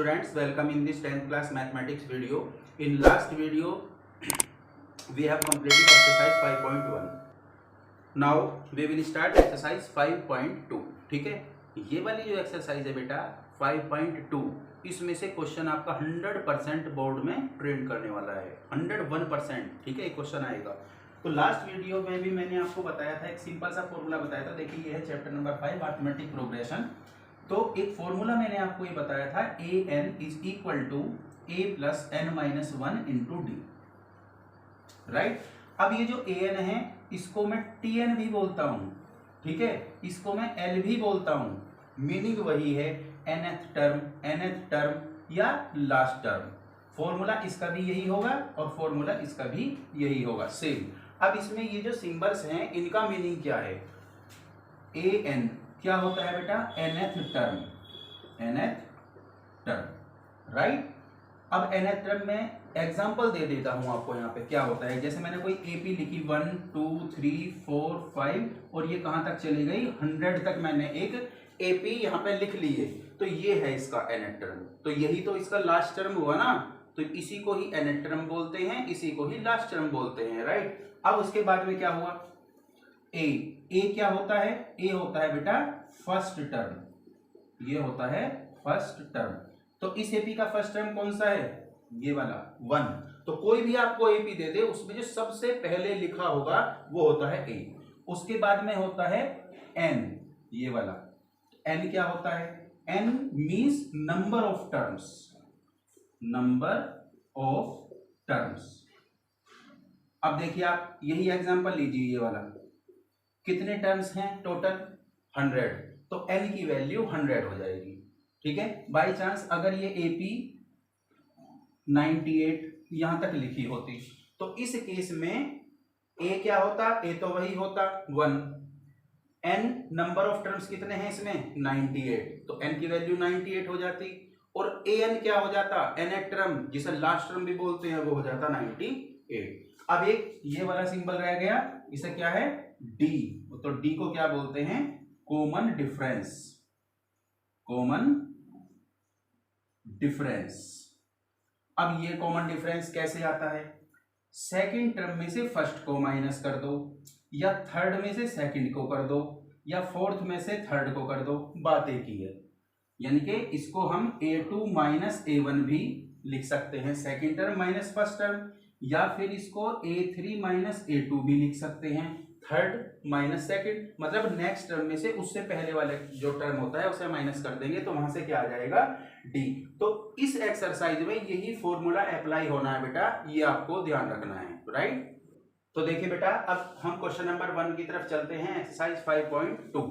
students, welcome in this 10th class mathematics video. In last video we have completed exercise 5.1. Now we will start exercise 5.2. ठीक है, ये वाली जो exercise है बेटा 5.2, इसमें से क्वेश्चन आपका 100% बोर्ड में ट्रेंड करने वाला है, 101%. ठीक है, क्वेश्चन आएगा. तो लास्ट वीडियो में भी मैंने आपको बताया था, एक सिंपल सा फॉर्मूला बताया था. देखिए ये है चैप्टर नंबर 5 अरिथमेटिक प्रोग्रेशन. तो एक फॉर्मूला मैंने आपको ये बताया था, A N is equal to A plus N minus 1 into D. Right. अब ये जो ए एन है इसको मैं टी एन भी बोलता हूं, ठीक है, इसको मैं एल भी बोलता हूं. मीनिंग वही है, nth टर्म या लास्ट टर्म. फॉर्मूला इसका भी यही होगा और फॉर्मूला इसका भी यही होगा, सेम. अब इसमें ये जो सिंबल्स हैं इनका मीनिंग क्या है? ए एन क्या होता है बेटा? nth term. राइट. अब nth टर्म में एग्जांपल दे देता हूं आपको. यहाँ पे क्या होता है, जैसे मैंने कोई एपी लिखी 1 2 3 4 5 और ये कहां तक चली गई? 100 तक मैंने एक एपी यहाँ पे लिख ली है. तो ये है इसका nth टर्म. तो यही तो इसका लास्ट टर्म हुआ ना. तो इसी को ही nth टर्म बोलते हैं, इसी को ही लास्ट टर्म बोलते हैं. राइट. अब उसके बाद में क्या हुआ? ए क्या होता है? ए होता है बेटा फर्स्ट टर्म. ये होता है फर्स्ट टर्म. तो इस एपी का फर्स्ट टर्म कौन सा है? ये वाला 1. तो कोई भी आपको एपी दे दे, उसमें जो सबसे पहले लिखा होगा वो होता है ए. उसके बाद में होता है एन, ये वाला. एन क्या होता है? N means number of terms. Number of terms. अब देखिए आप यही एग्जांपल लीजिए, ये वाला कितने टर्म्स हैं टोटल? 100. तो n की वैल्यू 100 हो जाएगी. ठीक है. बाय चांस अगर ये एपी 98 यहां तक लिखी होती तो इस केस में a क्या होता? a तो वही होता 1. n नंबर ऑफ टर्म्स कितने हैं इसमें? 98. तो n की वैल्यू 98 हो जाती. और an क्या हो जाता? nth टर्म, जिसे लास्ट टर्म भी बोलते हैं, वो हो जाता 98. अब एक ये वाला सिंबल रह गया, इसे क्या है? d. तो d को क्या बोलते हैं? Common difference. Common difference. अब ये कॉमन डिफरेंस कैसे आता है? सेकंड टर्म में से फर्स्ट को माइनस कर दो, या थर्ड में से सेकंड को कर दो, या फोर्थ में से थर्ड को कर दो. बात एक ही है. यानी कि इसको हम a2 माइनस a1 भी लिख सकते हैं, second term minus first term, या फिर इसको a3 माइनस a2 भी लिख सकते हैं, थर्ड माइनस सेकंड. मतलब नेक्स्ट टर्म में से उससे पहले वाले जो टर्म होता है उसे माइनस कर देंगे तो वहां से क्या आ जाएगा? डी. तो इस एक्सरसाइज में यही फॉर्मूला अप्लाई होना है बेटा, ये आपको ध्यान रखना है. राइट. तो देखिए बेटा, अब हम क्वेश्चन नंबर 1 की तरफ चलते हैं. एक्सरसाइज 5.2.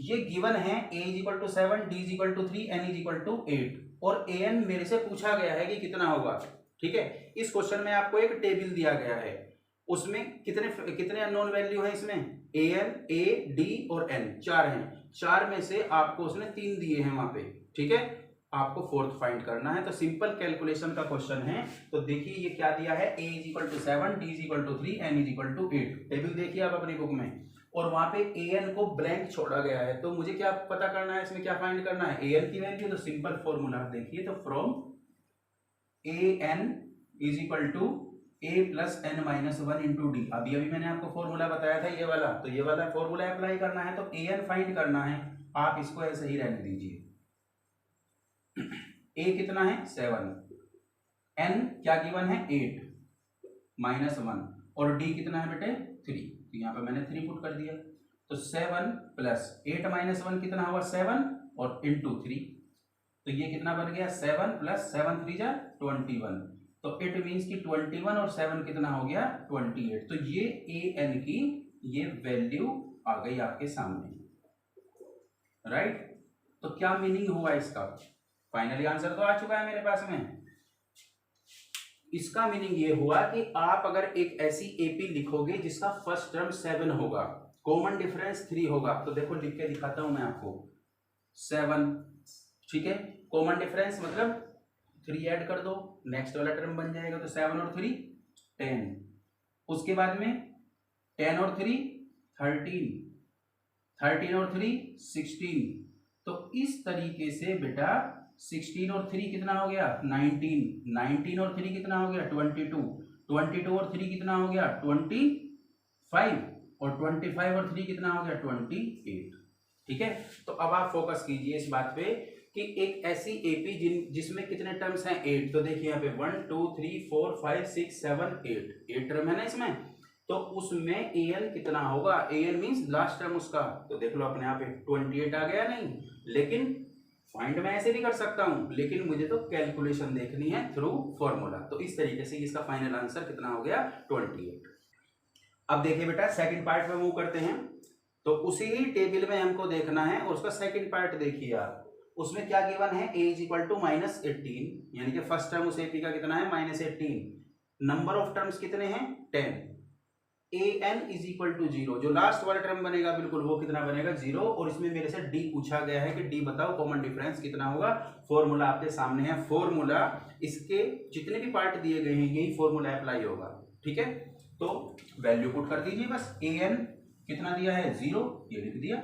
ये गिवन है a is equal to 7, d is equal to 3, n is equal to 8 और an मेरे से पूछा गया है कि कितना होगा. ठीक है. इस क्वेश्चन में आपको एक टेबल दिया गया है, उसमें कितने अननोन वैल्यू है इसमें? an, a, d और n, 4 हैं. 4 में से आपको उसने 3 दिए हैं वहां पे. ठीक है. आपको फोर्थ फाइंड करना है. तो सिंपल कैलकुलेशन का क्वेश्चन है. तो देखिए ये क्या दिया है? a is equal to 7, d is equal to 3, n is equal to 8. Table देखिए आप अपनी बुक में, और वहां पे an को ब्लैंक छोड़ा गया है. तो मुझे क्या पता करना है, इसमें क्या फाइंड करना है? an की वैल्यू. तो सिंपल फॉर्मूला देखिए, तो from an is equal to a plus N minus 1 into d. अभी मैंने आपको फॉर्मूला बताया था ये वाला, तो ये वाला फॉर्मूला अप्लाई करना है. तो an फाइंड करना है. आप इसको ऐसे ही रहने दीजिए. a कितना है? 7. n क्या गिवन है? 8 माइनस 1. और d कितना है बेटे? 3. तो यहाँ पे मैंने 3 पुट कर दिया. तो 7 प्लस 8 माइनस 1 कितना हुआ? 7 और इंटू 3. तो ये कितना बन गया? 7 प्लस 7 3 जा 21. तो इट मीन्स कि 21 और 7 कितना हो गया? 28. तो ये an की ये वैल्यू आ गई आपके सामने. राइट. तो क्या मीनिंग हुआ इसका? फाइनली आंसर तो आ चुका है मेरे पास में. इसका मीनिंग ये हुआ कि आप अगर एक ऐसी एपी लिखोगे जिसका फर्स्ट टर्म 7 होगा, कॉमन डिफरेंस 3 होगा. तो देखो लिख के दिखाता हूं मैं आपको. 7. ठीक है. कॉमन डिफरेंस मतलब 3 ऐड कर दो, नेक्स्ट वाला टर्म बन जाएगा. तो 7 और 3 10. उसके बाद में 10 और 3 13, 13 और 3 16. तो इस तरीके से बेटा 16 और 3 कितना हो गया 19, 19 और 3 कितना हो गया 22, 22 और 3 कितना हो गया 25, और 25 और 3 कितना हो गया 28। ठीक है, तो अब आप फोकस कीजिए इस बात पे कि एक ऐसी एपी जिसमें कितने टर्म्स हैं 8, तो देखिए यहाँ पे 1 2 3 4 5 6 7 8 टर्म है ना इसमें, तो उसमें an कितना होगा, an मींस लास्ट टर्म उसका, तो देख लो अपने यहाँ पे 28 आ गया नहीं, लेकिन फाइंड मैं ऐसे भी कर सकता हूं, लेकिन मुझे तो कैलकुलेशन देखनी है थ्रू फॉर्मूला, तो इस तरीके से इसका फाइनल आंसर कितना हो गया 28। अब देखिए बेटा सेकंड पार्ट में मूव करते हैं, तो उसी ही टेबल में हमको देखना है और उसका सेकंड पार्ट देखिए आप, उसमें क्या गिवन है a इज इक्वल टू -18, यानी कि फर्स्ट टर्म उस एपी का कितना है -18, नंबर ऑफ टर्म्स कितने हैं 10, an इज इक्वल टू 0, जो लास्ट वाला टर्म बनेगा बिल्कुल वो कितना बनेगा 0, और इसमें मेरे से d पूछा गया है कि d बताओ कॉमन डिफरेंस कितना होगा, फॉर्मूला आपके सामने है, फॉर्मूला इसके जितने भी पार्ट दिए गए हैं यही फॉर्मूला अप्लाई होगा। ठीक है, तो वैल्यू पुट कर दीजिए बस, an कितना दिया है 0, ये लिख दिया,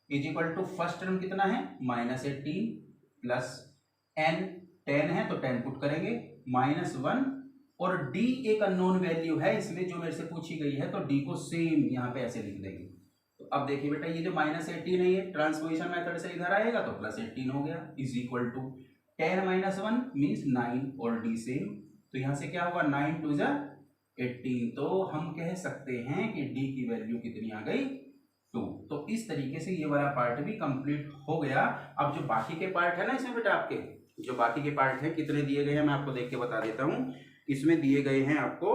is equal to first term कितना है -18 प्लस n 10 है तो 10 पुट करेंगे, -1, और d एक अननोन वैल्यू है इसमें जो मेरे से पूछी गई है, तो d को सेम यहाँ पे ऐसे लिख देंगे। तो अब देखिए बेटा ये जो -18 है ये ट्रांसपोजिशन मेथड से इधर आएगा तो +18 हो गया, इज इक्वल टू 10 - 1 मीन्स 9 और d सेम, तो यहाँ से क्या होगा 9 2 जा 18, तो हम कह सकते हैं कि d की वैल्यू कितनी आ गई 2। तो इस तरीके से ये वाला पार्ट भी कंप्लीट हो गया। अब जो बाकी के पार्ट है ना इसमें बेटा, आपके जो बाकी के पार्ट हैं कितने दिए गए हैं मैं आपको देख के बता देता हूं, इसमें दिए गए हैं आपको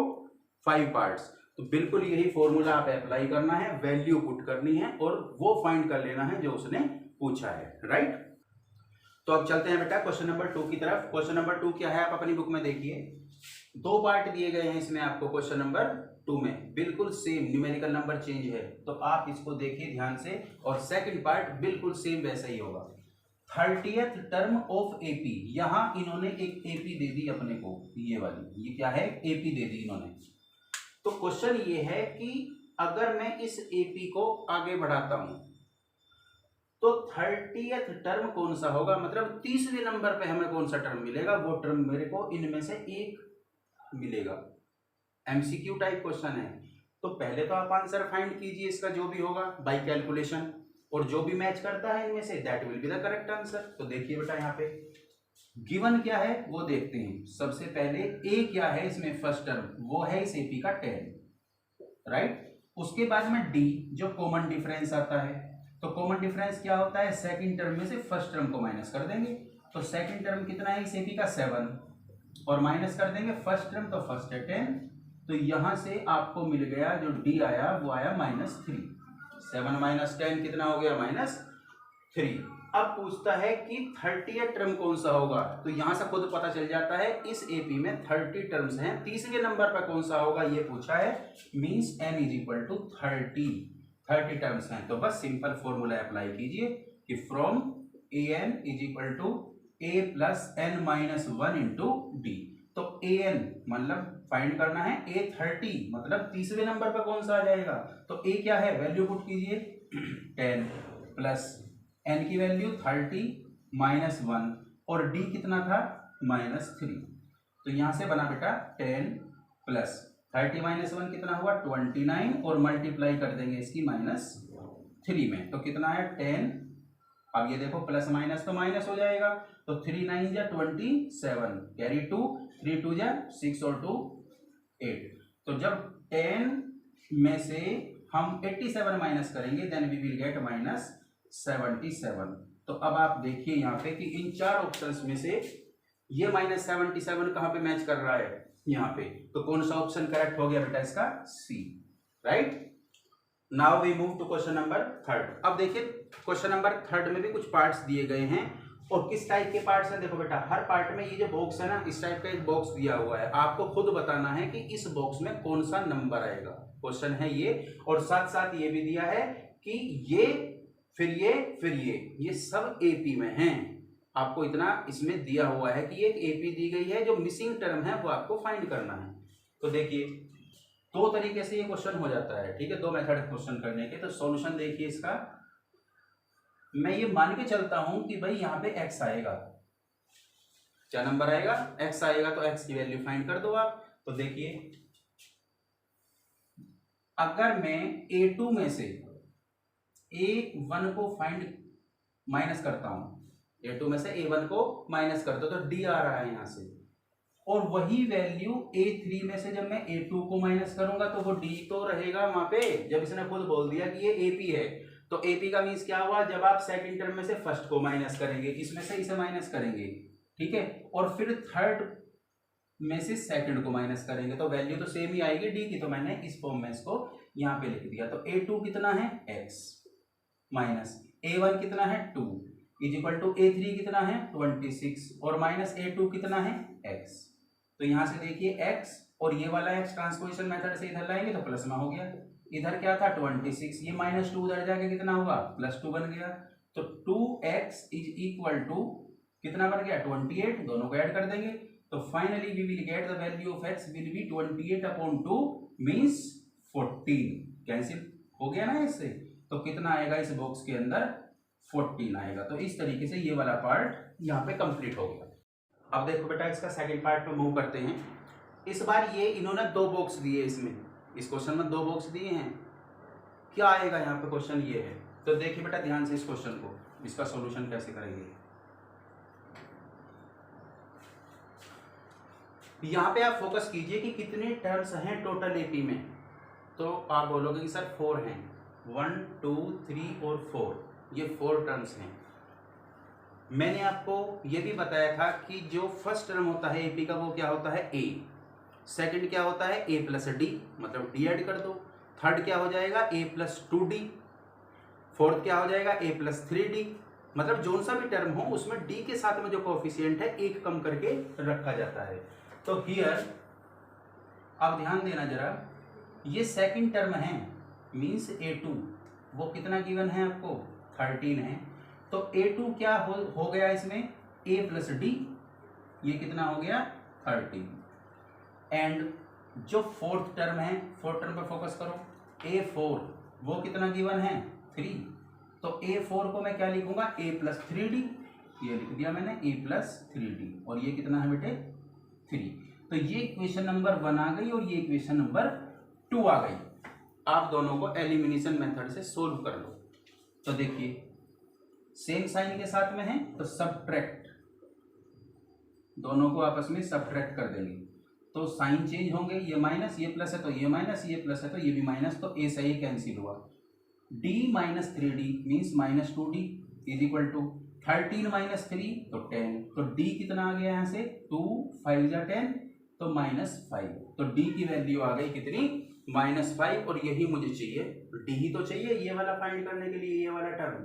5 पार्ट्स, तो बिल्कुल यही फॉर्मूला आप अप्लाई करना है, वैल्यू पुट करनी है और वो फाइंड कर लेना है जो उसने पूछा है, राइट। तो अब चलते हैं बेटा क्वेश्चन नंबर 2 की तरफ। क्वेश्चन नंबर 2 क्या है आप अपनी बुक में देखिए, 2 पार्ट दिए गए हैं इसमें आपको क्वेश्चन नंबर 2 में, बिल्कुल सेम, न्यूमेरिकल नंबर चेंज है, तो आप इसको देखिए ध्यान से, और सेकंड पार्ट बिल्कुल सेम वैसा ही होगा। 30th टर्म ऑफ एपी, यहां इन्होंने एक एपी दे दी अपने को, ये वाली, ये क्या है एपी दे दी इन्होंने। तो क्वेश्चन ये है कि अगर मैं इस एपी को आगे बढ़ाता हूं तो 30th टर्म कौन सा होगा, मतलब 30वें नंबर पे हमें कौन सा टर्म मिलेगा, वो टर्म मेरे को इनमें से एक मिलेगा। एमसीक्यू टाइप क्वेश्चन है, तो पहले तो आप आंसर फाइंड कीजिए इसका जो भी होगा बाय कैलकुलेशन, और जो भी मैच करता है इनमें say that will be the correct answer. तो देखिए बेटा यहाँ पे गिवन क्या है वो देखते हैं। सबसे पहले ए क्या है इसमें फर्स्ट टर्म, वो है इस एपी का 10, राइट। उसके बाद में डी जो कॉमन डिफरेंस आता है, तो कॉमन डिफरेंस क्या होता है, सेकंड टर्म में से फर्स्ट टर्म को माइनस कर देंगे, तो सेकंड टर्म कितना है इस एपी का 7, और माइनस कर देंगे फर्स्ट टर्म, तो फर्स्ट है 10, तो यहां से आपको मिल गया जो डी आया वो आया -3, 7 - 10 कितना हो गया -3। अब पूछता है कि 30th टर्म कौन सा होगा, तो यहां से खुद पता चल जाता है इस एपी में 30 टर्म्स हैं, 30वें नंबर पर कौन सा होगा ये पूछा है, means n is equal to 30 terms हैं। तो बस सिंपल फॉर्मूला अप्लाई कीजिए कि from an is equal to a plus n minus 1 into D. तो an मतलब फाइंड करना है a 30, मतलब 30वें नंबर पर कौन सा आ जाएगा, तो a क्या है वैल्यू पुट कीजिए 10 प्लस n की वैल्यू 30 माइनस 1, और d कितना था -3, तो यहां से बना बेटा 10 प्लस 30 माइनस 1 कितना हुआ 29, और मल्टीप्लाई कर देंगे इसकी -3 में, तो कितना है 10। अब ये देखो प्लस माइनस तो माइनस हो जाएगा, तो 3 9 जा 27, कैरी 2, 3 2 जा 6 और 2 8, तो जब 10 में से हम 87 माइनस करेंगे देन वी विल गेट -77। तो अब आप देखिए यहाँ पे कि इन 4 ऑप्शंस में से ये -77 कहाँ पे मैच कर रहा है यहाँ पे, तो कौन सा ऑप्शन करेक्ट हो गया बेटा इसका C, right. Now we move to question number 3। अब देखिए क्वेश्चन नंबर 3 में भी कुछ पार्ट्स दिए गए हैं, और किस टाइप के पार्ट्स हैं देखो बेटा, हर पार्ट में ये जो बॉक्स है ना इस टाइप का एक बॉक्स दिया हुआ है, आपको खुद बताना है कि इस बॉक्स में कौन सा नंबर आएगा, क्वेश्चन है ये। और साथ साथ ये भी दिया है कि ये फिर ये सब एपी में हैं, आपको इतना इसमें दिया हुआ है कि एक एपी दी गई है, जो मिसिंग टर्म है वो आपको फाइंड करना है। तो देखिए 2 तरीके से ये क्वेश्चन हो जाता है, ठीक है, 2 मेथड है क्वेश्चन करने के। तो सॉल्यूशन देखिए इसका, मैं ये मान के चलता हूं कि भाई यहाँ पे x आएगा, क्या नंबर आएगा, x आएगा। तो x की वैल्यू फाइंड कर दो आप। तो देखिए अगर मैं A2 में से A1 को फाइंड माइनस करता हूं, A2 में से A1 को माइनस करता हूं तो D आ रहा है यहां से, और वही वैल्यू A3 में से जब मैं A2 को माइनस करूंगा तो वो D तो रहेगा वहां पे, जब इसने खुद बोल दिया कि ये AP है। तो AP का मीन्स क्या हुआ, जब आप सेकंड टर्म में से फर्स्ट को माइनस करेंगे, इसमें से इसे माइनस करेंगे, ठीक है, और फिर थर्ड में से सेकंड को माइनस करेंगे तो वैल्यू तो सेम ही आएगी D की। तो मैंने इस फॉर्म में इसको यहाँ पे लिख दिया। तो A2 कितना है x माइनस A1 कितना है 2 इज इक्वल टू A3 कितना है 26 और माइनस A2 कितना है x। तो यहां से देखिए x और ये वाला x ट्रांसपोजिशन मेथड से इधर लाएंगे तो प्लस में हो गया, इधर क्या था 26, ये -2 उधर जाके कितना हुआ +2 बन गया। तो 2x इज इक्वल टू कितना बन गया 28, दोनों को ऐड कर देंगे तो finally we will get the value of x will be 28/2 means 14। Cancel हो गया ना इससे, तो कितना आएगा इस बॉक्स के अंदर 14 आएगा। तो इस तरीके से ये वाला पार्ट यहाँ पे कंप्लीट हो गया। अब देखो बेटा इसका सेकंड पार्ट पे मूव करते हैं। इस बार ये इन्होंने 2 बॉक्स दिए, इसमें इस क्वेश्चन में 2 बॉक्स दिए हैं। क्या आएगा यहाँ पे क्वेश्चन ये है, तो देखिए बेटा ध्यान से इस क्वेश्चन को, इसका सॉल्यूशन कैसे करेंगे। यहाँ पे आप फोकस कीजिए कि कितने टर्म्स हैं टोटल एपी में। तो आप बोलोगे कि सर 4 हैं, 1 2 3 और 4, ये 4 टर्म्स हैं। मैंने आपको ये भी बताया था कि जो फर्स्ट टर्म होता है एपी का वो क्या होता है a, सेकंड क्या होता है a प्लस डी, मतलब डी ऐड कर दो, थर्ड क्या हो जाएगा a प्लस 2d, फोर्थ क्या हो जाएगा a प्लस 3d, मतलब जो सा भी टर्म हो उसमें d के साथ में जो कोएफिशिएंट है एक कम करके रखा जाता है। तो हियर आप ध्यान देना जरा, ये सेकंड टर्म है मींस A2, वो कितना गिवन है आपको 13 है। तो A2 क्या हो गया इसमें a प्लस डी, ये कितना हो गया 13। एंड जो फोर्थ टर्म है, फोर्थ टर्म पर फोकस करो, A4 वो कितना गिवन है 3। तो A4 को मैं क्या लिखूंगा a प्लस 3d, ये लिख दिया मैंने a प्लस 3d, और ये कितना है बेटे 3। तो ये इक्वेशन नंबर 1 आ गई और ये इक्वेशन नंबर 2 आ गई। आप दोनों को एलिमिनेशन मेथड से सोल्व कर लो। तो देखिए सेम साइन के साथ में है तो सब्ट्रैक्ट, दोनों को आपस में सब्ट्रैक्ट कर देंगे तो साइन चेंज होंगे, ये माइनस ये प्लस है तो ये माइनस, ये प्लस है तो ये भी माइनस, तो ए से ये कैंसिल हुआ। d minus 3d means minus 2d is equal to 13 minus 3 तो 10, तो d कितना आ गया यहाँ से 2 5 जा 10 तो -5, तो d की वैल्यू आ गई कितनी -5, और यही मुझे चाहिए, d ही तो चाहिए ये वाला फाइंड करने के लिए, ये वाला टर्म।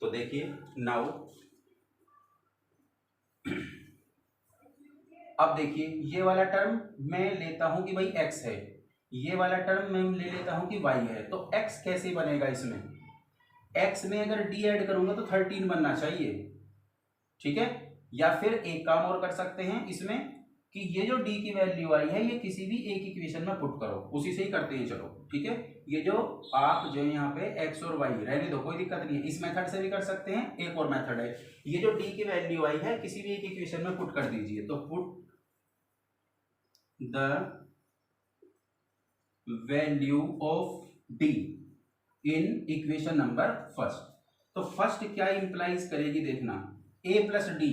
तो देखिए नाउ अब देखिए ये वाला टर्म मैं लेता हूं कि भाई x है, ये वाला टर्म मैं ले लेता हूं कि y है। तो x कैसे बनेगा इसमें, x में अगर d ऐड करूंगा तो 13 बनना चाहिए, ठीक है। या फिर एक काम और कर सकते हैं इसमें कि ये जो d की वैल्यू आई है ये किसी भी एक इक्वेशन में पुट करो, उसी से ही करते हैं चलो, ठीक है। ये जो आप जो यहाँ पे x और y रहने दो, कोई दिक्कत नहीं है, इस मेथड से भी कर सकते हैं। एक और मेथड है, ये जो d की वैल्यू आई है किसी भी एक इक्वेशन में पुट कर दीजिए। तो put the value of d in equation number first. तो फर्स्ट क्या इंप्लाइज करेगी देखना, a प्लस डी,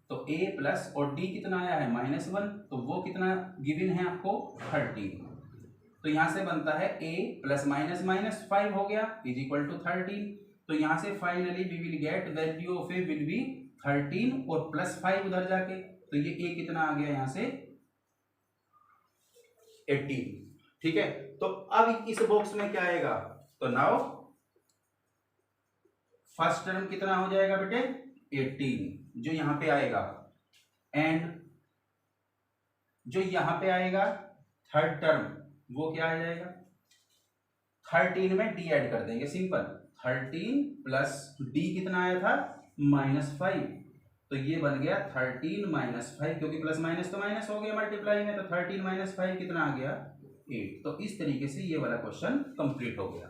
तो a प्लस और d कितना आया है -1, तो वो कितना गिवन है आपको 13। तो यहां से बनता है a प्लस माइनस माइनस 5 हो गया इज इक्वल टू 13। तो यहां से finally we will get value of a will be 13 और +5 उधर जाके, तो ये a कितना आ गया यहां से 18, ठीक है। तो अब इस बॉक्स में क्या आएगा, तो नाउ फर्स्ट टर्म कितना हो जाएगा बेटे 18 जो यहां पे आएगा, एंड जो यहां पे आएगा थर्ड टर्म वो क्या आ जाएगा 13 में d ऐड कर देंगे, सिंपल 13 प्लस d कितना आया था -5, तो ये बन गया 13 -5, क्योंकि प्लस माइनस तो माइनस हो गया मल्टीप्लाई में, तो 13 -5 कितना आ गया 8। तो इस तरीके से ये वाला क्वेश्चन कंप्लीट हो गया।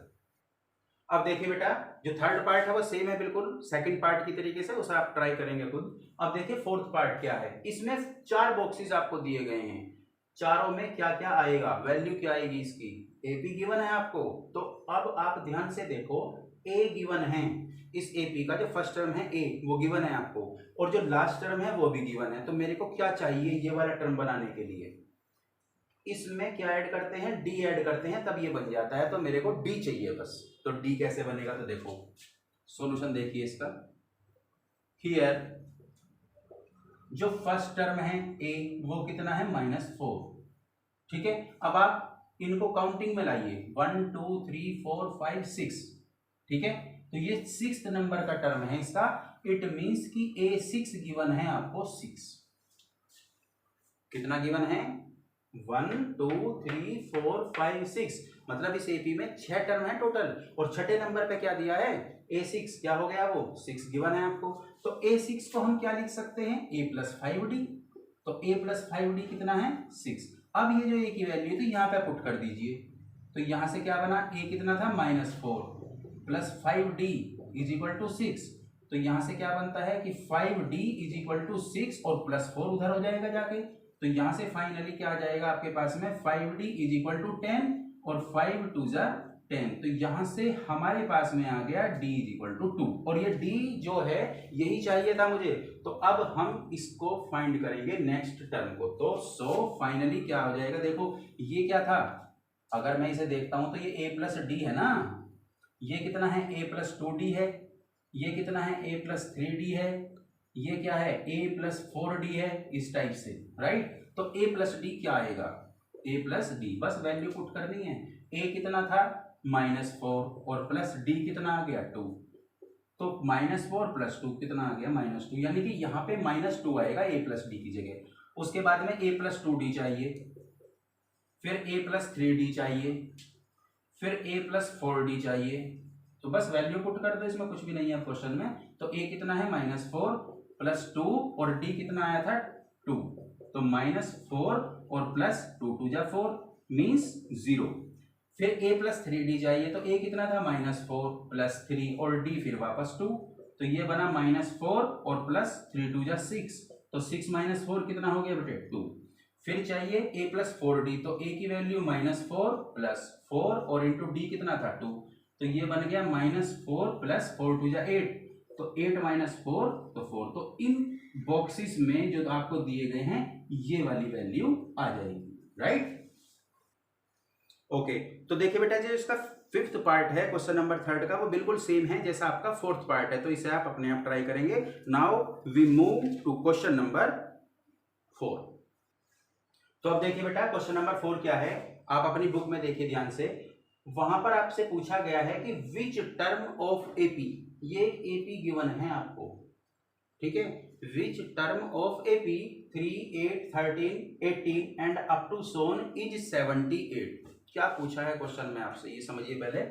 अब देखिए बेटा, जो थर्ड पार्ट है वो सेम है बिल्कुल सेकंड पार्ट की तरीके से, उसे आप ट्राई करेंगे खुद। अब देखिए फोर्थ पार्ट क्या है, इसमें 4 बॉक्सेस आपको दिए गए हैं, चारों में क्या क्या आएगा, वैल्यू क्या आएगी इसकी, एपी गिवन है आपको। तो अब आप ध्यान से देखो, ए गिवन है, इस एपी का जो फर्स्ट टर्म है ए वो गिवन है आपको, और जो लास्ट टर्म है वो भी गिवन है। तो मेरे को क्या चाहिए ये वाला टर्म बनाने के लिए, इसमें क्या ऐड करते हैं, डी ऐड करते हैं, तब ये बन जाता है। तो मेरे को डी चाहिए बस। तो डी कैसे बनेगा, तो देखो सॉल्यूशन देखिए इसका। हियर जो फर्स्ट टर्म है ए वो कितना है, -4, ठीक है। अब आप इनको काउंटिंग में लाइए, 1 2 3 4 5 6, ठीक है। तो ये 6th नंबर का टर्म है इसका, इट मींस कि A6 गिवन है आपको 6। कितना गिवन है, 1 2 3 4 5 6, मतलब इस एपी में 6 टर्म है टोटल, और छठे नंबर पे क्या दिया है, A6, क्या हो गया वो 6 गिवन है आपको। तो A6 को हम क्या लिख सकते हैं, A + 5D। तो A + 5D कितना है, 6। अब ये जो A की वैल्यू थी यहाँ पे पुट कर दीजिए, तो यहाँ से क्या बना, A कितना था, -4 + 5D = 6। तो यहाँ से क्या बनता है कि 5D = 6 और +4 उधर हो जाएगा जाके। तो यहाँ से फाइनली क्या आ जाएगा आपके पास में, 5D = 10 और 5 2 जा 10। तो यहाँ से हमारे पास में आ गया D = 2, और ये D जो है यही चाहिए था मुझे। तो अब हम इसको फाइंड करेंगे नेक्स्ट टर्म को। तो सो फाइनली क्या हो जाएगा, देखो ये क्या था, अगर मैं इसे देखता हूं तो ये A + D है ना, ये कितना है, A + 2D है, ये कितना है, A + 3D है, ये क्या है, A + 4D है, इस टाइप से, राइट। तो A + D क्या आएगा, A + D, बस वैल्यू पुट करनी है। A कितना था, -4 और प्लस D कितना आ गया, 2। तो -4 + 2 कितना आ गया, -2, यानी कि यहाँ पे -2 आएगा A + D की जगह। उसके बाद में A + 2D चाहिए, फिर A + 3D चाहिए, फिर A + 4D चाहिए। तो बस वैल्यू पुट कर दो, इसमें कुछ भी नहीं है क्वेश्चन में। तो A कितना है, -4 + 2, और D कितना आया था, 2। तो -4 और +2 2 जा 4 मीन्स 0। फिर A + 3D चाहिए, तो A कितना था, -4 + 3 और D फिर वापस 2। तो ये बना -4 और +3 2 जा 6। तो 6 - 4 कितना हो गया बेटे, 2। फिर चाहिए A + 4D, तो A की वैल्यू -4 + 4 और इंटू D कितना था, 2। तो ये बन गया -4 + 4 2 जा 8। तो 8 - 4 तो 4। तो इन बॉक्सेस में जो आपको दिए गए हैं ये वाली वैल्यू आ जाएगी, राइट। ओके, तो देखिए बेटा, जो इसका 5th पार्ट है क्वेश्चन नंबर 3 का, वो बिल्कुल सेम है जैसा आपका 4th पार्ट है। तो इसे आप अपने आप ट्राई करेंगे। Now we move to question number 4। तो अब देखिए बेटा, क्वेश्चन नंबर 4 क्या है, आप अपनी बुक में देखिए ध्यान से। वहां पर आपसे पूछा गया है कि विच टर्म ऑफ एपी, ये एपी गिवन है आपको, ठीक है। Which term of AP 3 8 13 18 and up to soon is 78। क्या पूछा है क्वेश्चन में आपसे, ये समझिए पहले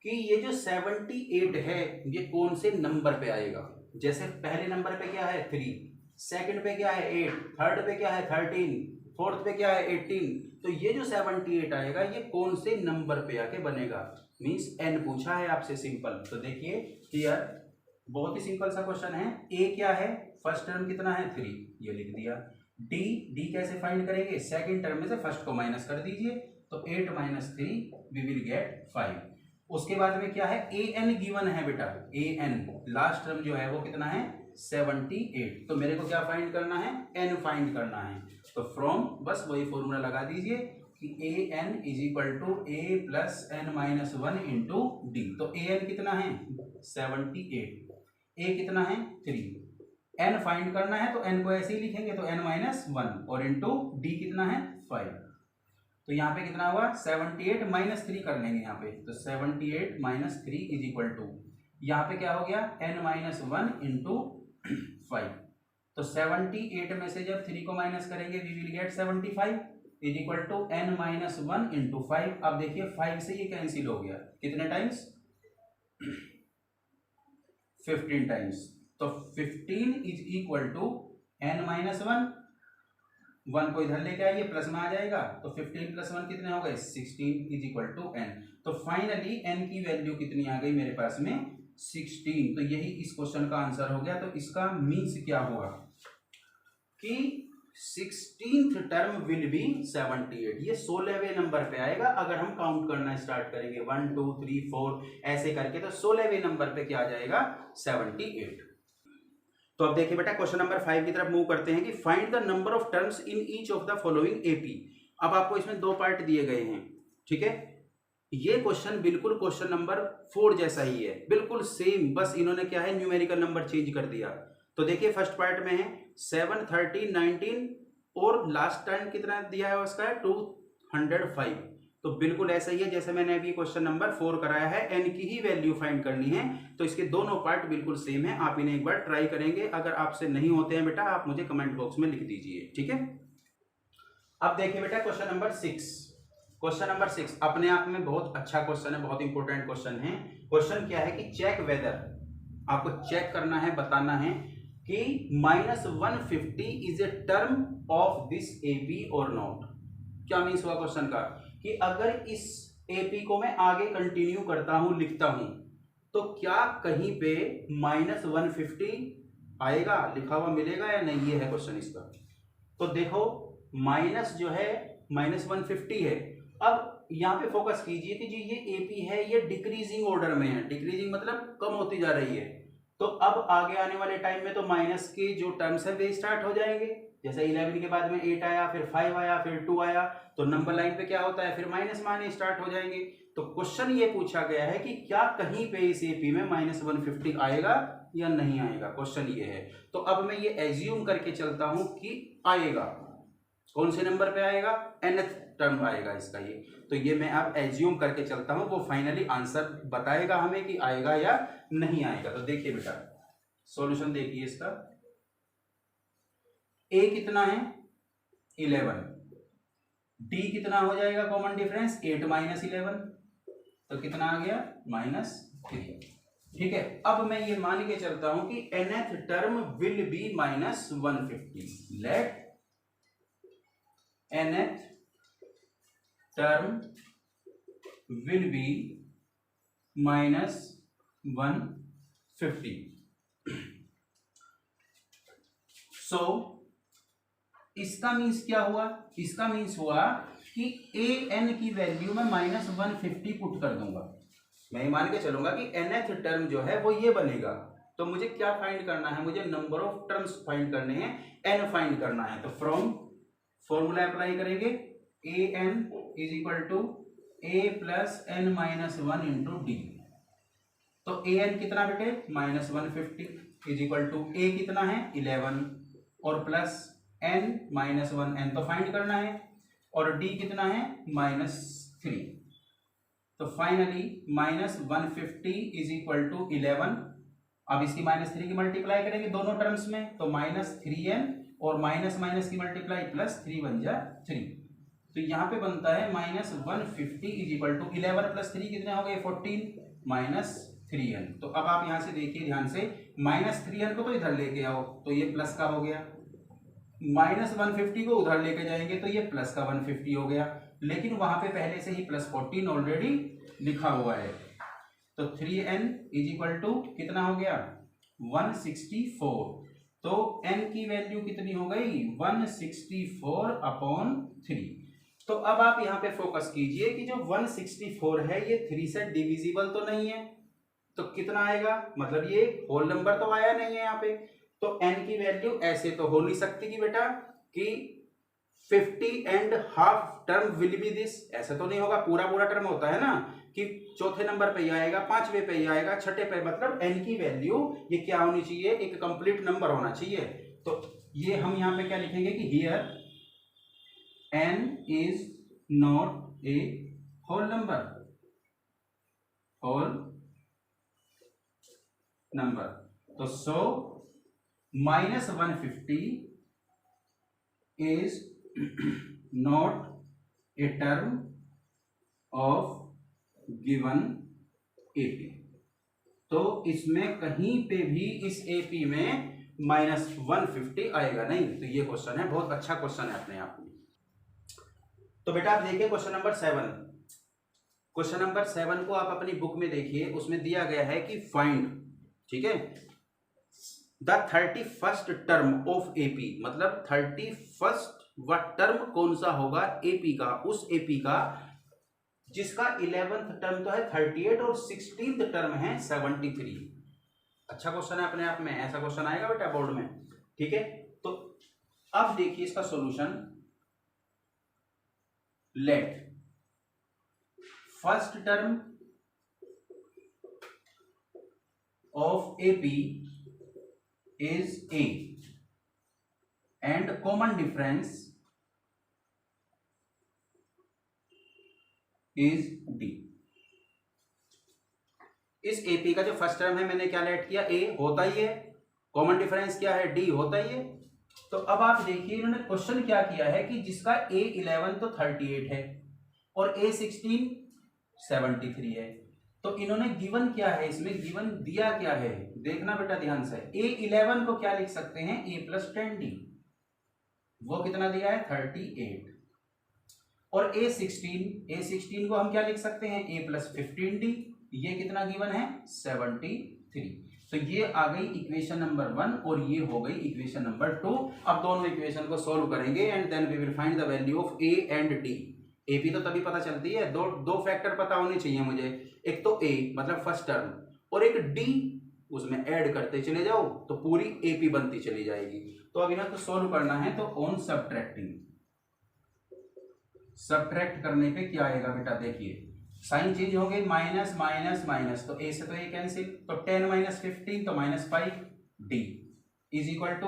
कि ये जो 78 है ये कौन से नंबर पे आएगा। जैसे पहले नंबर पे क्या है, 3, सेकंड पे क्या है, 8, थर्ड पे क्या है, 13, फोर्थ पे क्या है, 18। तो ये जो 78 आएगा ये कौन से नंबर पे आके बनेगा, मीन्स n पूछा है आपसे, सिंपल। तो देखिए हियर बहुत ही सिंपल सा क्वेश्चन है। a क्या है, फर्स्ट टर्म कितना है, 3, ये लिख दिया। d कैसे फाइंड करेंगे, सेकंड टर्म में से फर्स्ट को माइनस कर दीजिए, तो 8 - 3 वी विल गेट 5। उसके बाद में क्या है, an गिवन है बेटा, an लास्ट टर्म जो है वो कितना है, 78। तो मेरे को क्या फाइंड करना है, n फाइंड करना है। तो फ्रॉम बस वही फॉर्मूला लगा दीजिए कि an = a + n - 1 into D. तो an कितना है, 78, a कितना है, 3, n फाइंड करना है तो n को ऐसे ही लिखेंगे, तो n - 1 और इंटू d कितना है, 5। तो यहाँ पे कितना हुआ, 78 - 3 कर लेंगे यहाँ पे। तो 78 - 3 = यहाँ पे क्या हो गया, n - 1 इंटू 5। तो 78 में से जब 3 को माइनस करेंगे we will get 75 = n - 1 into 5। अब देखिए 5 से ये कैंसिल हो गया, कितने टाइम्स, 15 टाइम्स। तो 15 = n - 1 1 को इधर लेके आइए, प्लस में आ जाएगा, तो 15 + 1 कितने हो गए 16 = n। तो फाइनली n की वैल्यू कितनी आ गई मेरे पास में 16। तो यही इस क्वेश्चन का आंसर हो गया। तो इसका मीन्स क्या हुआ कि 16th टर्म विल बी 78। ये 16वें नंबर पे आएगा अगर हम काउंट करना स्टार्ट करेंगे 1 2 3 4 ऐसे करके, तो 16वें नंबर पे क्या आ जाएगा 78। तो अब देखिए बेटा क्वेश्चन नंबर 5 की तरफ मूव करते हैं कि find the number of terms in each of the following AP. अब आपको इसमें 2 पार्ट दिए गए हैं, ठीक है। ये क्वेश्चन बिल्कुल क्वेश्चन नंबर 4 जैसा ही है, बिल्कुल सेम, बस इन्होंने क्या है न्यूमेरिकल नंबर चेंज कर दिया। तो देखिए फर्स्ट पार्ट में है 7 13 19 और लास्ट टाइम कितना दिया है उसका 205। तो बिल्कुल ऐसा ही है जैसे मैंने अभी क्वेश्चन नंबर 4 कराया है, n की ही वैल्यू फाइंड करनी है। तो इसके दोनों पार्ट बिल्कुल सेम है, आप इन्हें एक बार ट्राई करेंगे। अगर आपसे नहीं होते हैं बेटा आप मुझे कमेंट बॉक्स में लिख दीजिए, ठीक है। अब देखिए बेटा क्वेश्चन नंबर 6। क्वेश्चन नंबर 6 अपने आप में बहुत अच्छा क्वेश्चन है, बहुत इंपॉर्टेंट क्वेश्चन है। क्वेश्चन क्या है कि चेक वेदर, आपको चेक करना है, बताना है कि -150 is a term of this AP और नॉट। क्या मीन्स हुआ क्वेश्चन का कि अगर इस एपी को मैं आगे कंटिन्यू करता हूं, लिखता हूं, तो क्या कहीं पे -150 आएगा, लिखा हुआ मिलेगा या नहीं, ये है क्वेश्चन इसका। तो देखो माइनस जो है -150 है। अब यहां पे फोकस कीजिए कि जो ये एपी है ये डिक्रीजिंग ऑर्डर में है, डिक्रीजिंग मतलब कम होती जा रही है। तो अब आगे आने वाले टाइम में तो माइनस के जो टर्म्स है वे स्टार्ट हो जाएंगे। जैसे 11 के बाद में 8 आया, फिर 5 आया, फिर 2 आया, तो नंबर लाइन पे क्या होता है फिर माइनस माने स्टार्ट हो जाएंगे। तो क्वेश्चन ये पूछा गया है कि क्या कहीं पे इस एपी में -150 आएगा या नहीं आएगा, क्वेश्चन ये है। तो अब मैं ये एज्यूम करके चलता हूं कि आएगा। कौन से नंबर पे आएगा, nth टर्म आएगा इसका ये। तो ये मैं अब एज्यूम करके चलता हूं, वो फाइनली आंसर बताएगा हमें कि आएगा या नहीं आएगा। तो देखिए बेटा सॉल्यूशन देखिए इसका। a कितना है 11, d कितना हो जाएगा कॉमन डिफरेंस 8 - 11, तो कितना आ गया -3। ठीक है, अब मैं ये मान के चलता हूं कि nth term will be -150। Let nth term will be -150। so इसका मीन्स क्या हुआ, इसका मीन्स हुआ कि an की वैल्यू में -150 पुट कर दूंगा। मैं मान के चलूंगा कि nth टर्म जो है वो ये बनेगा। तो मुझे क्या फाइंड करना है, मुझे नंबर ऑफ टर्म्स फाइंड करने हैं, n फाइंड करना है। तो फ्रॉम फॉर्मूला अप्लाई करेंगे an = a + n - 1 × d। तो an कितना बेटे -150 = a कितना है 11 और प्लस n - 1 n तो फाइंड करना है, और d कितना है -3। तो फाइनली -150 = 11। अब इसकी -3 की मल्टीप्लाई करेंगे दोनों टर्म्स में, तो -3n और माइनस माइनस की मल्टीप्लाई +3 बन जा 3। तो यहाँ पे बनता है -150 = 11 + 3 कितने हो गए 14 - 3n। तो अब आप यहाँ से देखिए ध्यान से, -3n को तो इधर लेके आओ तो ये प्लस का हो गया, -150 को उधर लेके जाएंगे तो ये प्लस का 150 हो गया, लेकिन वहां पे पहले से ही +14 ऑलरेडी लिखा हुआ है। तो 3n = कितना हो गया 164। तो n की वैल्यू कितनी हो गई 164/3। तो अब आप यहां पे फोकस कीजिए कि जो 164 है ये 3 से डिविजिबल तो नहीं है, तो कितना आएगा, मतलब ये होल नंबर तो आया नहीं है यहाँ पे। तो n की वैल्यू ऐसे तो हो नहीं सकती कि बेटा कि 50½ टर्म विल बी दिस, ऐसा तो नहीं होगा। पूरा पूरा टर्म होता है ना कि चौथे नंबर पे ही आएगा, पांचवे पे ही आएगा, छठे पे, मतलब n की वैल्यू ये क्या होनी चाहिए, एक कंप्लीट नंबर होना चाहिए। तो ये हम यहाँ पे क्या लिखेंगे कि here n is not a whole number, whole number. तो so -150 is not a term of given AP. तो इसमें कहीं पे भी इस एपी में -150 आएगा नहीं। तो ये क्वेश्चन है, बहुत अच्छा क्वेश्चन है अपने आप में। तो बेटा आप देखिए क्वेश्चन नंबर 7। क्वेश्चन नंबर 7 को आप अपनी बुक में देखिए, उसमें दिया गया है कि फाइंड, ठीक है, the 31st term of AP, मतलब 31st वह टर्म कौन सा होगा एपी का, उस एपी का जिसका 11th टर्म तो है 38 और 16th टर्म है 73। अच्छा क्वेश्चन है अपने आप में, ऐसा क्वेश्चन आएगा बेटा बोर्ड में, ठीक है। तो अब देखिए इसका solution, let first term of AP is A and common difference is D. इस एपी का जो फर्स्ट टर्म है मैंने क्या लेट किया, ए होता ही है, कॉमन डिफरेंस क्या है, डी होता ही है। तो अब आप देखिए इन्होंने क्वेश्चन क्या किया है कि जिसका ए 11 तो 38 है और ए 16 73 है। तो इन्होंने गिवन क्या है, इसमें गिवन दिया क्या है, देखना बेटा ध्यान से। ए 11 को क्या लिख सकते हैं, ए प्लस 10d, वो कितना दिया है 38। और ए 16 को हम क्या लिख सकते हैं, ए प्लस 15d, ये कितना गिवन है 73। तो ये आ गई इक्वेशन नंबर 1 और ये हो गई इक्वेशन नंबर 2। अब दोनों इक्वेशन को सॉल्व करेंगे and then we will find the value of a and d. AP तो तभी पता चलती है, दो फैक्टर पता होने चाहिए मुझे, एक तो ए मतलब फर्स्ट टर्म और एक डी, उसमें ऐड करते चले जाओ तो पूरी एपी बनती चली जाएगी। तो अब इन्हें तो सॉल्व करना है, तो ऑन सब्ट्रैक्टिंग, सब्ट्रैक्ट करने पे क्या आएगा बेटा, देखिए साइन चेंज हो गई, माइनस माइनस माइनस, तो ए से तो ये कैंसिल, तो 10 माइनस 15 तो -5 d is equal to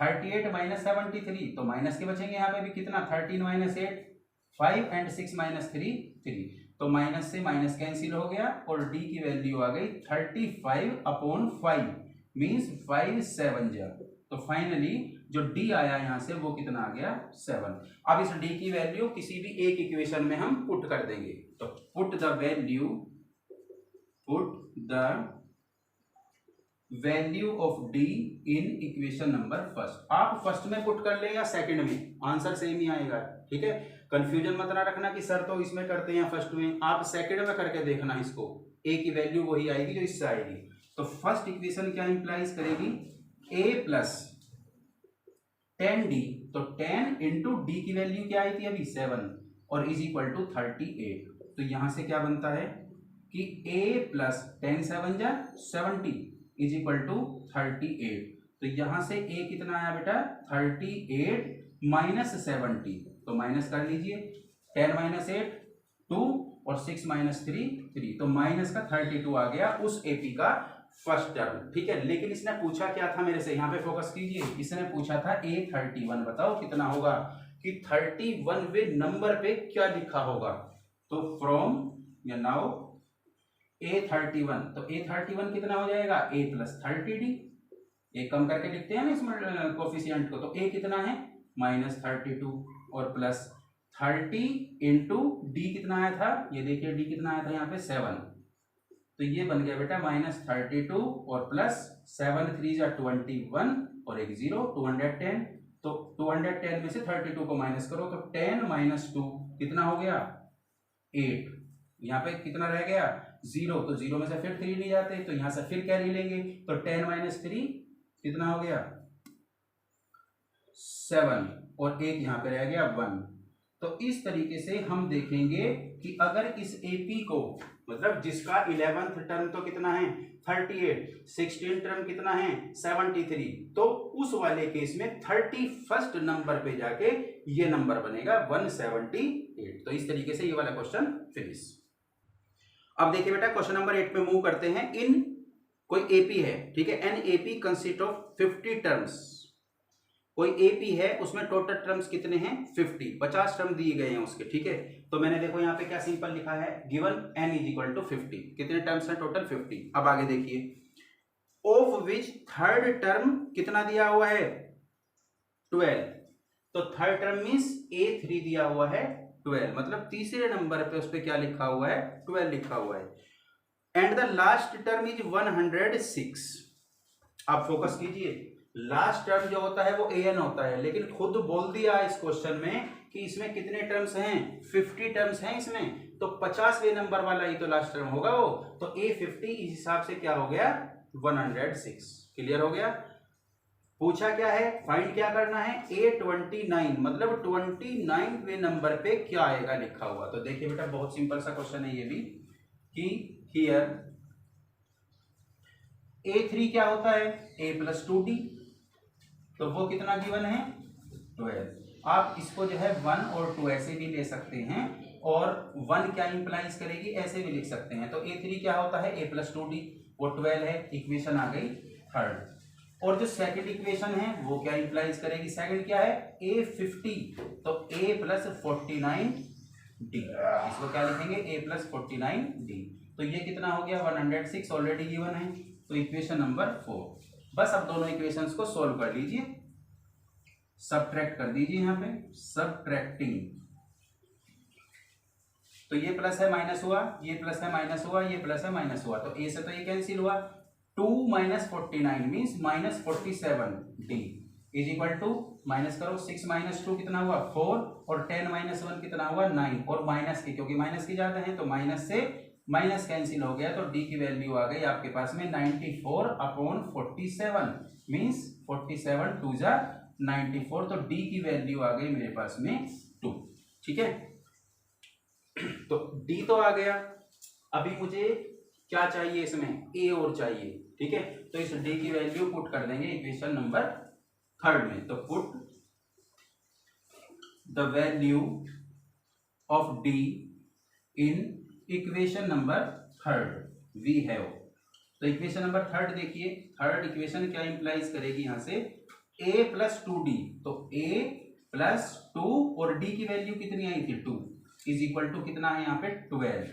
38 minus 73, तो माइनस के बचेंगे यहाँ पे भी कितना 13 माइनस 8 5 एंड 6 माइनस 3 3, तो माइनस से माइनस कैंसिल हो गया और डी की वैल्यू आ गई 35/5 मीन्स 5 7 जा। तो फाइनली जो डी आया यहां से वो कितना आ गया 7। अब इस डी की वैल्यू किसी भी एक इक्वेशन में हम पुट कर देंगे, तो put the value of d in equation number first. आप फर्स्ट में पुट कर ले या सेकंड में, आंसर सेम ही आएगा, ठीक है। कंफ्यूजन मत ना रखना कि सर तो इसमें करते हैं फर्स्ट में, आप सेकंड में करके देखना इसको, ए की वैल्यू वही आएगी जो इससे आएगी। तो फर्स्ट इक्वेशन क्या इंप्लाइज करेगी, ए प्लस 10d, तो 10 इंटू डी की वैल्यू क्या आई थी अभी 7 और इज इक्वल टू 38। तो यहां से क्या बनता है कि a प्लस 10 7 जा 70 इज इक्वल टू 38। तो यहां से a कितना आया बेटा 38 माइनस 70, तो माइनस कर लीजिए, 10 माइनस 8 2 और 6 माइनस 3 3, तो माइनस का 32 आ गया उस एपी का फर्स्ट टर्म, ठीक है। लेकिन इसने पूछा क्या था मेरे से, यहाँ पे फोकस कीजिए, इसने पूछा था A31, बताओ कितना होगा, कि 31वें नंबर पे क्या लिखा होगा। तो फ्रॉम या नाउ A31, तो A31 कितना हो जाएगा A प्लस 30d, एक कम करके लिखते हैं ना इसमें कोफिशिएंट को, तो A कितना है -32 और प्लस 30 इंटू डी कितना आया था, ये देखिए डी कितना आया था यहाँ पे 7, तो ये बन गया बेटा -32 और प्लस 7 3 जा 21 और एक 0 210, तो 210 में से 32 को माइनस करो तो 10 माइनस 2 कितना हो गया 8, यहाँ पे कितना रह गया 0, तो 0 में से फिर 3 नहीं जाते, तो यहाँ से फिर कैरी लेंगे, तो 10 माइनस 3 कितना हो गया 7 और एक यहाँ पे रह गया 1। तो इस तरीके से हम देखेंगे कि अगर इस एपी को, मतलब जिसका 11th टर्म तो कितना है 38, 16 टर्म कितना है 73, तो उस वाले केस में 31st नंबर पे जाके ये नंबर बनेगा 178। तो इस तरीके से ये वाला क्वेश्चन फिनिश। अब देखिए बेटा क्वेश्चन नंबर 8 पे मूव करते हैं। इन कोई एपी है, ठीक है, an AP consist of 50 terms, कोई एपी है उसमें टोटल टर्म्स कितने हैं 50 टर्म दिए गए हैं उसके, ठीक है। तो मैंने देखो यहाँ पे क्या सिंपल लिखा है, given n is equal to 50, कितने टर्म्स हैं टोटल 50। अब आगे देखिए ऑफ विच थर्ड टर्म कितना दिया हुआ है 12, तो थर्ड टर्म मीन्स A3 दिया हुआ है 12, मतलब तीसरे नंबर पे उस पर क्या लिखा हुआ है 12 लिखा हुआ है, and the last term is 106। आप फोकस कीजिए, लास्ट टर्म जो होता है वो an होता है, लेकिन खुद बोल दिया इस क्वेश्चन में कि इसमें कितने टर्म्स हैं, 50 टर्म्स हैं इसमें, तो 50वें नंबर वाला ही तो लास्ट टर्म होगा वो, तो A50 इस हिसाब से क्या हो गया 106। क्लियर हो गया। पूछा क्या है, फाइंड क्या करना है, A29 मतलब 29वें नंबर पे क्या आएगा लिखा हुआ। तो देखिए बेटा बहुत सिंपल सा क्वेश्चन है ये भी, कि हियर A3 क्या होता है A+2D, तो वो कितना गिवन है 12। आप इसको जो है 1 और 2 ऐसे भी ले सकते हैं, और 1 क्या इंप्लाइज करेगी ऐसे भी लिख सकते हैं। तो A3 क्या होता है A+2D, वो 12 है, इक्वेशन आ गई थर्ड। और जो सेकंड इक्वेशन है वो क्या इंप्लाइज करेगी, सेकंड क्या है A50, तो A+49D, इसको क्या लिखेंगे A+49D। तो ये कितना हो गया 106 ऑलरेडी गिवन है, तो इक्वेशन नंबर 4। बस अब दोनों इक्वेशंस को सॉल्व कर लीजिए, सबट्रैक्ट कर दीजिए यहाँ पे, सबट्रैक्टिंग, तो ये प्लस है माइनस हुआ, ये प्लस है माइनस हुआ, ये प्लस है माइनस हुआ, तो ए से तो ये कैंसिल हुआ, 2 - 49 means -47D is equal to, minus करो, 6 - 2 कितना हुआ 4, और 10 - 1 कितना हुआ 9, और माइनस की, क्योंकि माइनस की जाते हैं तो माइनस से माइनस कैंसिल हो गया, तो डी की वैल्यू आ गई आपके पास में 94/47 मीन्स 47 2 जा 94, तो डी की वैल्यू आ गई मेरे पास में 2। ठीक है, तो डी तो आ गया, अभी मुझे क्या चाहिए इसमें, ए और चाहिए। ठीक है, तो इस डी की वैल्यू पुट कर देंगे इक्वेशन नंबर थर्ड में, तो put the value of d in equation number third we have. तो इक्वेशन नंबर थर्ड देखिए, थर्ड इक्वेशन क्या इंप्लाइज करेगी यहां से A+2D, तो A+2 और D की वैल्यू कितनी आई थी 2 इज इक्वल टू कितना है यहाँ पे 12,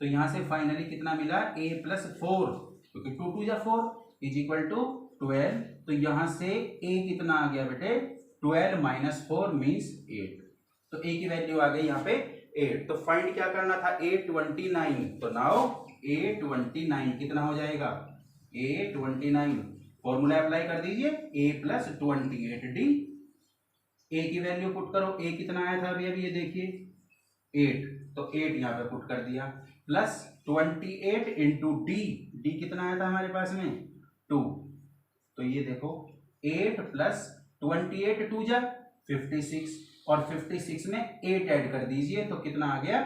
तो यहां से फाइनली कितना मिला A+4, क्योंकि 2 2 जा 4 इज इक्वल टू 12, तो यहां से A कितना आ गया बेटे 12 - 4 मीन्स 8, तो A की वैल्यू आ गई यहाँ पे 8। तो फाइंड क्या करना था A29, तो नाउ A29 कितना हो जाएगा A29, फॉर्मूला अप्लाई कर दीजिए A+28D, A की वैल्यू पुट करो, A कितना आया था अभी अभी ये देखिए 8, तो 8 यहाँ पे पुट कर दिया, प्लस 28 इंटू डी, डी कितना आया था हमारे पास में 2, तो ये देखो 8 + 28 2 जा 56, और 56 में 8 ऐड कर दीजिए तो कितना आ गया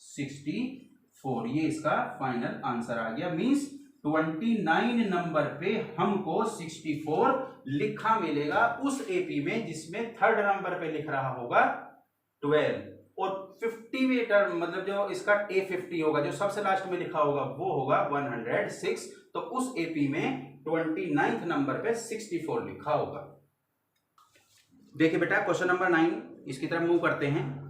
64, ये इसका फाइनल आंसर आ गया। मींस 29 नंबर पे हमको 64 लिखा मिलेगा उस एपी में जिसमें थर्ड नंबर पे लिख रहा होगा 12, और 50वें टर्म मतलब जो इसका A50 होगा जो सबसे लास्ट में लिखा होगा वो होगा 106, तो उस एपी में 29th नंबर पे 64 लिखा होगा। देखिए बेटा क्वेश्चन नंबर 9, इसकी तरफ मूव करते हैं।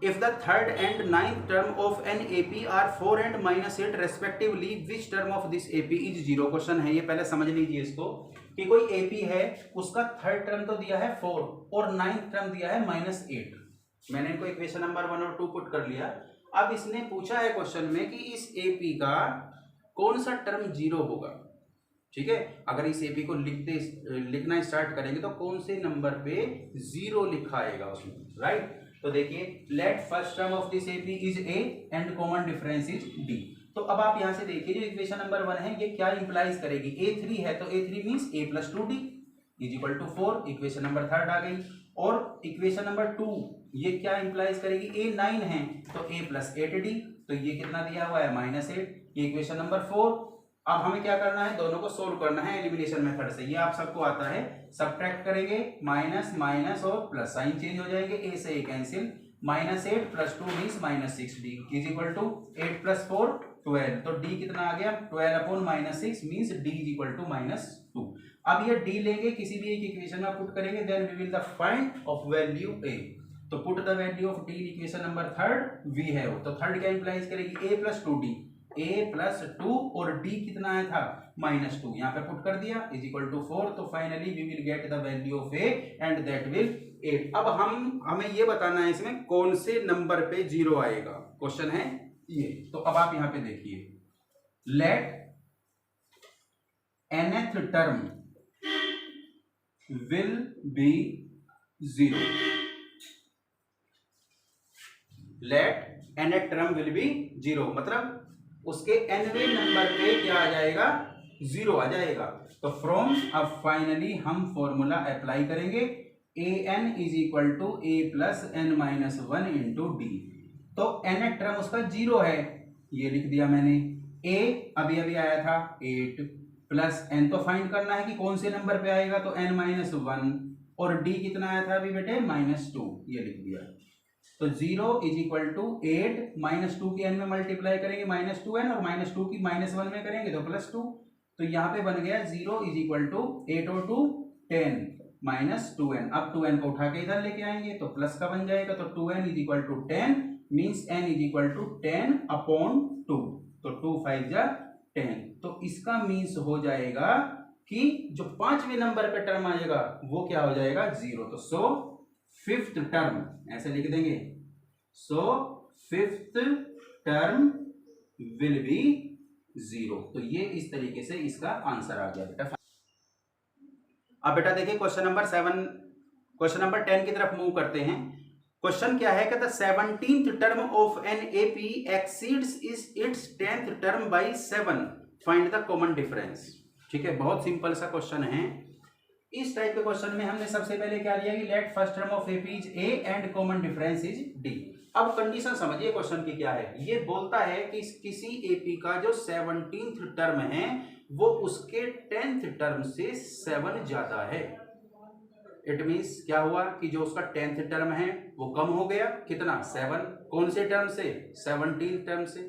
If the third and 9th term of an AP are 4 and -8 respectively, which term of this AP is 0। Question है ये, पहले समझ लीजिए इसको, कि कोई एपी है उसका थर्ड टर्म तो दिया है 4 और 9th टर्म दिया है -8। मैंने इनको इक्वेशन नंबर 1 और 2 पुट कर लिया। अब इसने पूछा है क्वेश्चन में कि इस एपी का कौन सा टर्म 0 होगा। ठीक है, अगर इस एपी को लिखना स्टार्ट करेंगे तो कौन से नंबर पे 0 लिखा आएगा उसमें, राइट। तो देखिए, let first term of this AP is A and common difference is D. तो अब आप यहां से देखिए जो इक्वेशन नंबर 1 है ये क्या इंप्लाइज करेगी, A3 है तो A3 means A+2D is equal to 4, equation number third आ गई। और इक्वेशन नंबर 2 ये क्या इंप्लाइज करेगी, A9 है तो A+8D, तो ये कितना दिया हुआ है -8, ये इक्वेशन नंबर 4। अब हमें क्या करना है, दोनों को सोल्व करना है एलिमिनेशन मेथड से, ये आप सबको आता है। सब्ट्रैक्ट करेंगे, माइनस माइनस और प्लस साइन चेंज हो जाएंगे, ए से A cancel, -8 + 2 means -6D is equal to 8 + 4 12, तो D कितना आ गया 12/-6 means D is equal to -2। अब ये D लेंगे किसी भी एक इक्वेशन में पुट करेंगे, then we will the find of value A। तो put the value of D in equation number third we have, तो थर्ड क्या इंप्लाइज करेगी A+2D, A+2 और D कितना आया था -2, यहाँ पे पुट कर दिया इज इक्वल टू 4, तो finally we will get the value of A and that will 8। अब हमें ये बताना है इसमें कौन से नंबर पे 0 आएगा, क्वेश्चन है ये। तो अब आप यहां पे देखिए, let nth term will be 0. Let n term will be 0 मतलब उसके nवें नंबर पे क्या आ जाएगा, 0 आ जाएगा. तो फ्रॉम अब फाइनली हम फॉर्मूला अप्लाई करेंगे, A N is equal to A plus N minus 1 into D. तो एन टर्म उसका 0 है, ये लिख दिया मैंने. ए अभी अभी आया था 8 प्लस एन तो फाइंड करना है कि कौन से नंबर पे आएगा, तो एन माइनस 1. और डी कितना आया था अभी बेटे, -2, ये लिख दिया. तो 0 इज इक्वल टू 8 -2 की एन में मल्टीप्लाई करेंगे -2n और -2 की -1 में करेंगे तो +2. तो यहाँ पे बन गया 0 इज इक्वल टू 8 और 2 10 -2n. अब 2n को उठा के इधर लेके आएंगे तो प्लस का बन जाएगा. तो 2n is equal to 10 means n is equal to 10 upon 2. तो 2 5 जा 10. तो इसका मीन्स हो जाएगा कि जो 5वें नंबर पे टर्म आएगा वो क्या हो जाएगा, 0. तो सो 5th टर्म ऐसे लिख देंगे. सो 5th टर्म विल बी 0. तो ये इस तरीके से इसका आंसर आ गया बेटा. अब बेटा देखिए क्वेश्चन नंबर 10 की तरफ मूव करते हैं. क्वेश्चन क्या है, कहता 17th term of an AP exceeds its 10th term by 7. Find the common difference. ठीक है, बहुत सिंपल सा क्वेश्चन है. इस टाइप के क्वेश्चन में हमने सबसे पहले क्या लिया कि let first term of AP is A and common difference is D. अब कंडीशन समझिए क्वेश्चन की क्या है. ये बोलता है कि किसी एपी का जो 17th टर्म है वो उसके 10th टर्म से 7 ज्यादा है. इट मीन्स क्या हुआ कि जो उसका 10th टर्म है वो कम हो गया, कितना, 7. कौन से टर्म से, 17th टर्म से.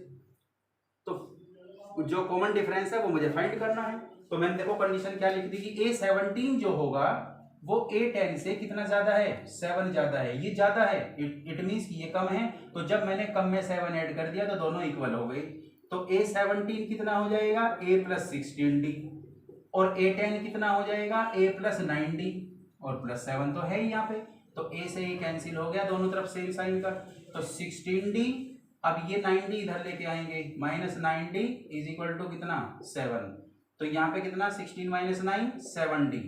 तो जो कॉमन डिफरेंस है वो मुझे फाइंड करना है. तो मैंने देखो कंडीशन क्या लिख दी कि A17 जो होगा वो A10 से कितना ज्यादा है, 7 ज्यादा है. ये ज्यादा है, इट मीन्स कि ये कम है. तो जब मैंने कम में 7 ऐड कर दिया तो दोनों इक्वल हो गए. तो A17 कितना हो जाएगा, A प्लस 16D. और A10 कितना हो जाएगा, A प्लस 9D. और प्लस 7 तो है ही यहाँ पे. तो A से A कैंसिल हो गया, दोनों तरफ सेम साइन का. तो 16D. अब ये 9D इधर लेके आएंगे, -9D इज इक्वल टू कितना, 7. तो यहाँ पे कितना, 16 - 9 7D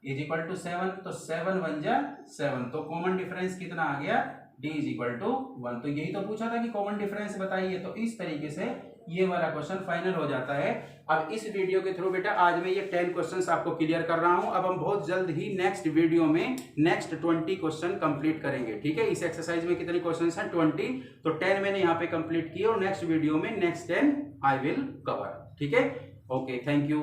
इज इक्वल टू 7. तो 7 बन जा 7. तो कॉमन डिफरेंस कितना आ गया, D इज इक्वल टू 1. तो यही तो पूछा था कि कॉमन डिफरेंस बताइए. तो इस तरीके से ये वाला क्वेश्चन फाइनल हो जाता है. अब इस वीडियो के थ्रू बेटा आज मैं ये 10 क्वेश्चंस आपको क्लियर कर रहा हूं. अब हम बहुत जल्द ही नेक्स्ट वीडियो में नेक्स्ट 20 क्वेश्चन कंप्लीट करेंगे. ठीक है, इस एक्सरसाइज में कितने क्वेश्चंस हैं, 20. तो 10 मैंने यहाँ पे कंप्लीट किए और नेक्स्ट वीडियो में नेक्स्ट 10 आई विल कवर. ठीक है, ओके, थैंक यू.